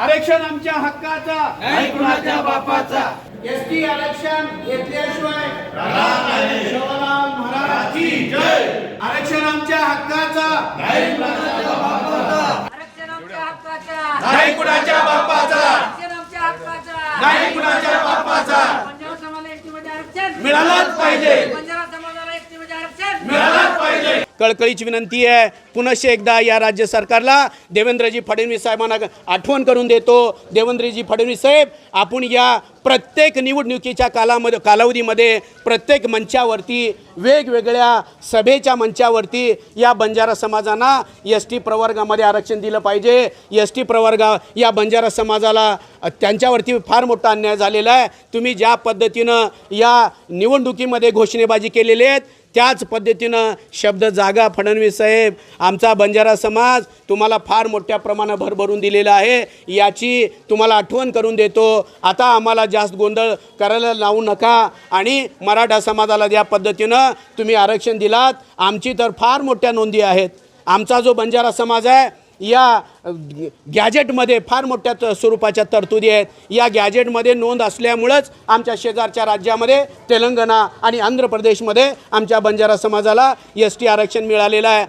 आरक्षण आमच्या हक्काचा, नाही कुणाच्या बापाचा। एसटी आरक्षण घेतल्याशिवाय शिवलाल महाराज की जय। आरक्षण आमच्या हक्काचा, नाही कुणाच्या बापाचा। आरक्षण आमच्या हक्काचा, नाही कुणाच्या बापाचा। आरक्षण आमच्या हक्काचा, नाही कुणाच्या बापाचा। बंजारा समाजाला एसटी मध्ये आरक्षण मिळालंच पाहिजे, बंजारा समाजाला एसटी मध्ये आरक्षण मिळालंच पाहिजे। कळकळीची विनंती आहे पुनश्च एकदा या राज्य सरकारला देवेंद्रजी फडणवीस साहेबांना आठवण करून देतो। देवेंद्रजी फडणवीस साहेब, आपण या प्रत्येक निवडणुकीच्या कालावधीमध्ये प्रत्येक मंचावरती वेगवेगळ्या सभेच्या मंचावरती या बंजारा समाजांना एस टी प्रवर्गामध्ये आरक्षण दिलं पाहिजे। एस टी प्रवर्ग या बंजारा समाजाला त्यांच्यावरती फार मोठा अन्याय झालेला आहे। तुम्ही ज्या पद्धतीनं या निवडणुकीमध्ये घोषणेबाजी केलेली आहेत त्याच पद्धतीनं शब्द जागा फडणवीस साहेब, आमचा बंजारा समाज तुम्हाला फार मोठ्या प्रमाणात भरभरून दिलेला आहे, याची तुम्हाला आठवण करून देतो। आता आम्हाला जास्त गोंधळ करायला लावू नका आणि मराठा समाजाला या पद्धतीनं तुम्ही आरक्षण दिलात, आमची तर फार मोठ्या नोंदी आहेत। आमचा जो बंजारा समाज आहे या गॅजेटमध्ये फार मोठ्या स्वरूपाच्या तरतुदी आहेत। या गॅजेटमध्ये नोंद असल्यामुळंच आमच्या शेजारच्या राज्यामध्ये तेलंगणा आणि आंध्र प्रदेशमध्ये आमच्या बंजारा समाजाला एस टी आरक्षण मिळालेलं आहे।